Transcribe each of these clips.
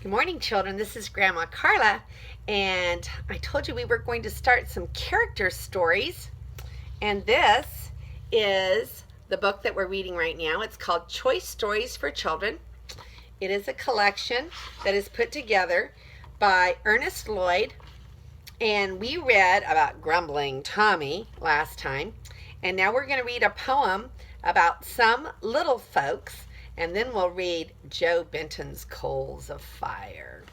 Good morning, children. This is Grandma Carla, and I told you we were going to start some character stories. And this is the book that we're reading right now. It's called Choice Stories for Children. It is a collection that is put together by Ernest Lloyd, and we read about Grumbling Tommy last time. And now we're going to read a poem about some little folks, and then we'll read Joe Benton's Coals of Fire.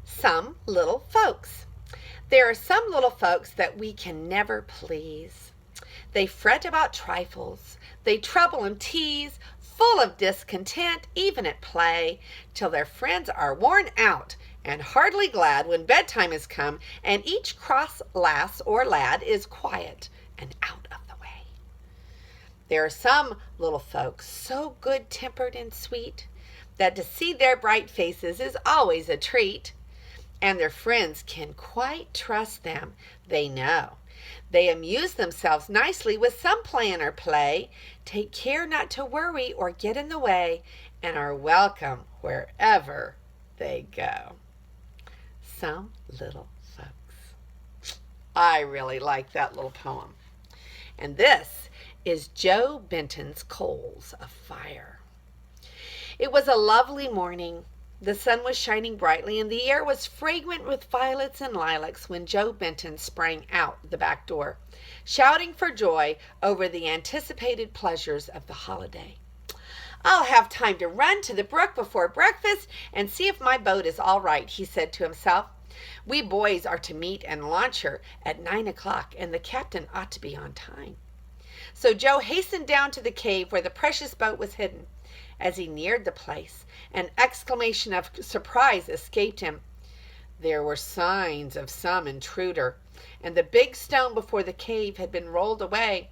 Some little folks. There are some little folks that we can never please. They fret about trifles, they trouble and tease, full of discontent, even at play, till their friends are worn out and heartily glad when bedtime has come and each cross lass or lad is quiet and out of the way. There are some little folks so good-tempered and sweet that to see their bright faces is always a treat, and their friends can quite trust them, they know. They amuse themselves nicely with some plan or play, take care not to worry or get in the way, and are welcome wherever they go. Some little folks. I really like that little poem. And this is Joe Benton's Coals of Fire. It was a lovely morning. The sun was shining brightly, and the air was fragrant with violets and lilacs when Joe Benton sprang out the back door, shouting for joy over the anticipated pleasures of the holiday. "I'll have time to run to the brook before breakfast and see if my boat is all right," he said to himself. "We boys are to meet and launch her at 9 o'clock, and the captain ought to be on time." So Joe hastened down to the cave where the precious boat was hidden. As he neared the place, an exclamation of surprise escaped him. There were signs of some intruder, and the big stone before the cave had been rolled away.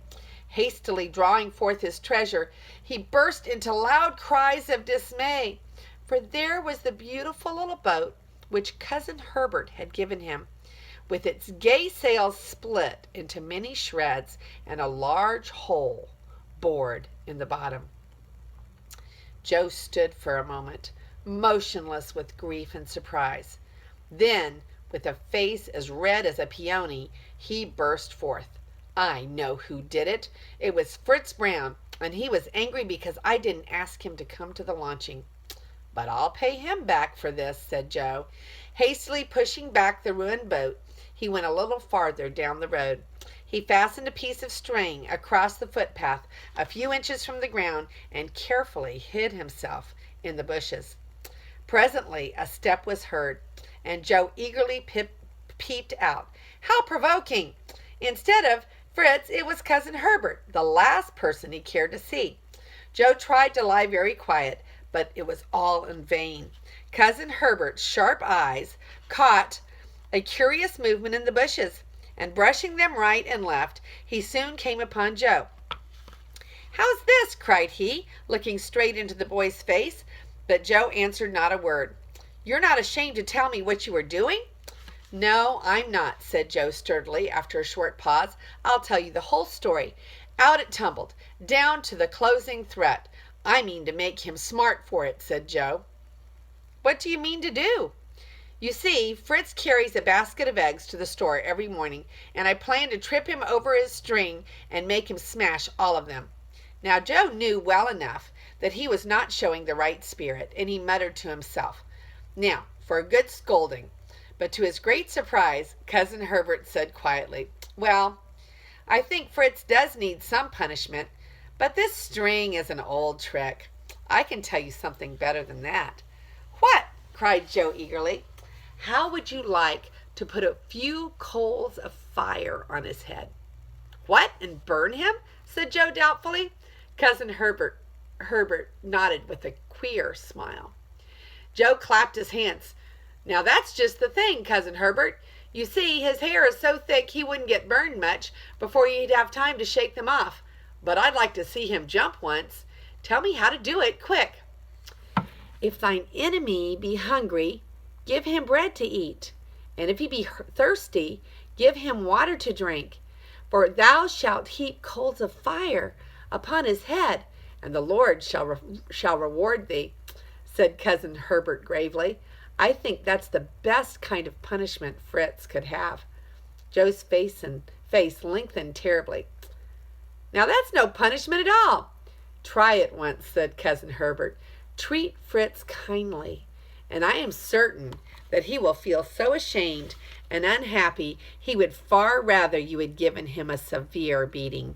Hastily drawing forth his treasure, he burst into loud cries of dismay, for there was the beautiful little boat which Cousin Herbert had given him, with its gay sails split into many shreds and a large hole bored in the bottom. Joe stood for a moment, motionless with grief and surprise. Then, with a face as red as a peony, he burst forth. "I know who did it. It was Fritz Brown, and he was angry because I didn't ask him to come to the launching. But I'll pay him back for this," said Joe. Hastily pushing back the ruined boat, he went a little farther down the road. He fastened a piece of string across the footpath a few inches from the ground and carefully hid himself in the bushes. Presently a step was heard, and Joe eagerly peeped out. How provoking! Instead of Fritz, it was Cousin Herbert, the last person he cared to see. Joe tried to lie very quiet, but it was all in vain. Cousin Herbert's sharp eyes caught a curious movement in the bushes, and brushing them right and left, he soon came upon Joe. "How's this?" cried he, looking straight into the boy's face, but Joe answered not a word. "You're not ashamed to tell me what you were doing?" "No, I'm not," said Joe sturdily, after a short pause. "I'll tell you the whole story. Out it tumbled, down to the closing threat. I mean to make him smart for it," said Joe. "What do you mean to do?" "You see, Fritz carries a basket of eggs to the store every morning, and I plan to trip him over his string and make him smash all of them." Now Joe knew well enough that he was not showing the right spirit, and he muttered to himself, "Now for a good scolding." But to his great surprise, Cousin Herbert said quietly, "Well, I think Fritz does need some punishment, but this string is an old trick. I can tell you something better than that." "What?" cried Joe eagerly. "How would you like to put a few coals of fire on his head?" "What, and burn him?" said Joe doubtfully. Cousin Herbert nodded with a queer smile. Joe clapped his hands. "Now that's just the thing, Cousin Herbert. You see, his hair is so thick he wouldn't get burned much before he'd have time to shake them off. But I'd like to see him jump once. Tell me how to do it, quick." "If thine enemy be hungry, give him bread to eat, and if he be thirsty, give him water to drink. For thou shalt heap coals of fire upon his head, and the Lord shall reward thee," said Cousin Herbert gravely. "I think that's the best kind of punishment Fritz could have." Joe's face lengthened terribly. "Now that's no punishment at all." "Try it once," said Cousin Herbert. "Treat Fritz kindly, and I am certain that he will feel so ashamed and unhappy he would far rather you had given him a severe beating."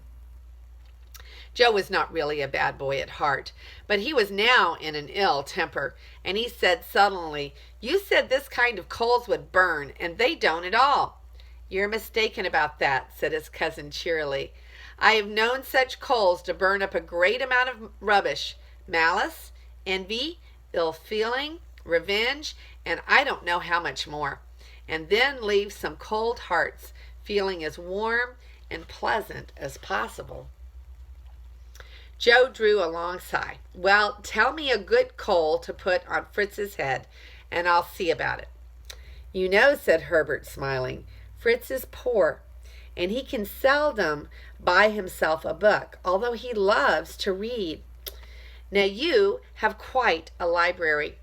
Joe was not really a bad boy at heart, but he was now in an ill temper, and he said sullenly, "You said this kind of coals would burn, and they don't at all." "You're mistaken about that," said his cousin cheerily. "I have known such coals to burn up a great amount of rubbish, malice, envy, ill feeling, revenge, and I don't know how much more, and then leave some cold hearts feeling as warm and pleasant as possible." Joe drew a long sigh. "Well, tell me a good coal to put on Fritz's head, and I'll see about it." "You know," said Herbert, smiling, "Fritz is poor, and he can seldom buy himself a book, although he loves to read. Now you have quite a library.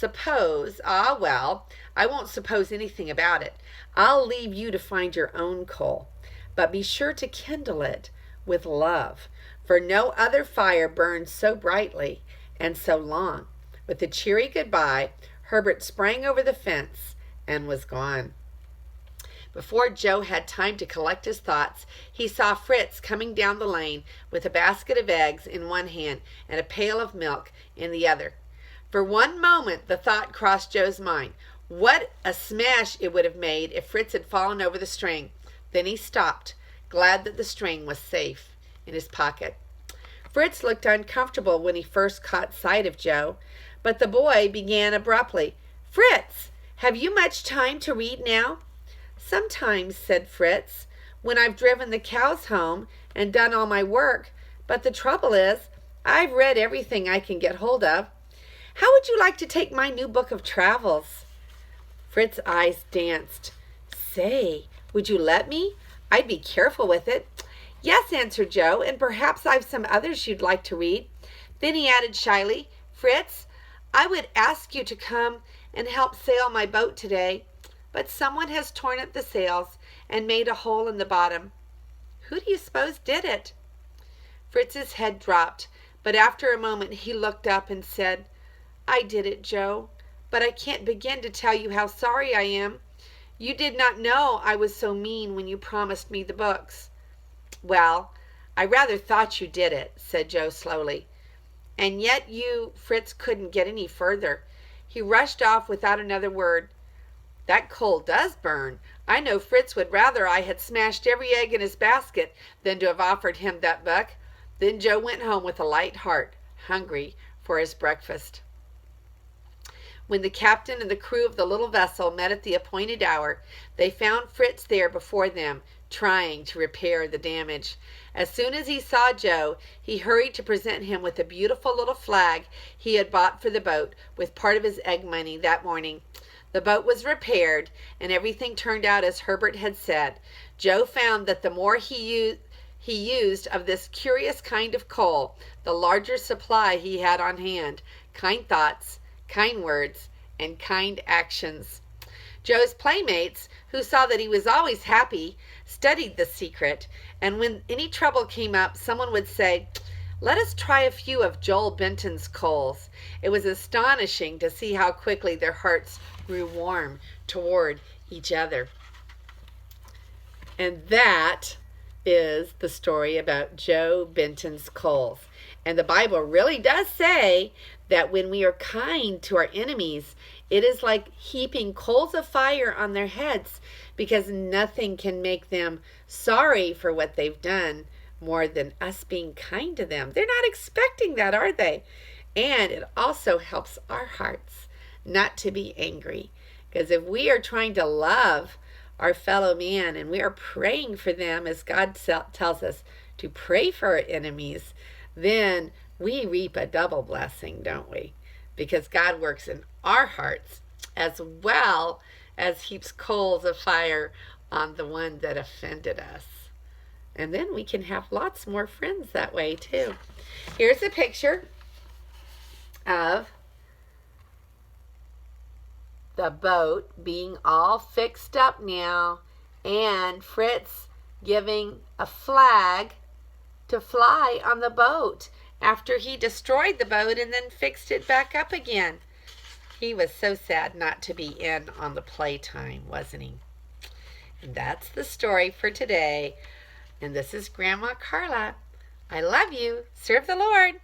Well, I won't suppose anything about it. I'll leave you to find your own coal, but be sure to kindle it with love, for no other fire burns so brightly and so long." With a cheery goodbye, Herbert sprang over the fence and was gone. Before Joe had time to collect his thoughts, he saw Fritz coming down the lane with a basket of eggs in one hand and a pail of milk in the other. For one moment the thought crossed Joe's mind, what a smash it would have made if Fritz had fallen over the string. Then he stopped, glad that the string was safe in his pocket. Fritz looked uncomfortable when he first caught sight of Joe, but the boy began abruptly, "Fritz, have you much time to read now?" "Sometimes," said Fritz, "when I've driven the cows home and done all my work, but the trouble is, I've read everything I can get hold of. How would you like to take my new book of travels?" Fritz's eyes danced. "Say, would you let me? I'd be careful with it." "Yes," answered Joe, "and perhaps I've some others you'd like to read." Then he added shyly, "Fritz, I would ask you to come and help sail my boat today, but someone has torn up the sails and made a hole in the bottom. Who do you suppose did it?" Fritz's head dropped, but after a moment he looked up and said, "I did it, Joe, but I can't begin to tell you how sorry I am. You did not know I was so mean when you promised me the books." "Well, I rather thought you did it," said Joe slowly. "And yet Fritz couldn't get any further. He rushed off without another word. That coal does burn. I know Fritz would rather I had smashed every egg in his basket than to have offered him that book." Then Joe went home with a light heart, hungry for his breakfast. When the captain and the crew of the little vessel met at the appointed hour, they found Fritz there before them, trying to repair the damage. As soon as he saw Joe, he hurried to present him with a beautiful little flag he had bought for the boat with part of his egg money that morning. The boat was repaired, and everything turned out as Herbert had said. Joe found that the more he used of this curious kind of coal, the larger supply he had on hand, kind thoughts, kind words, and kind actions. Joe's playmates, who saw that he was always happy, studied the secret, and when any trouble came up, someone would say, "Let us try a few of Joel Benton's coals." It was astonishing to see how quickly their hearts grew warm toward each other. And that is the story about Joe Benton's coals. And the Bible really does say that when we are kind to our enemies, it is like heaping coals of fire on their heads, because nothing can make them sorry for what they've done more than us being kind to them. They're not expecting that, are they? And it also helps our hearts not to be angry, because if we are trying to love our fellow man and we are praying for them as God tells us to pray for our enemies, then we reap a double blessing, don't we? Because God works in our hearts as well as heaps coals of fire on the one that offended us. And then we can have lots more friends that way too. Here's a picture of the boat being all fixed up now, and Fritz giving a flag to fly on the boat after he destroyed the boat and then fixed it back up again. He was so sad not to be in on the playtime, wasn't he? And that's the story for today. And this is Grandma Carla. I love you. Serve the Lord.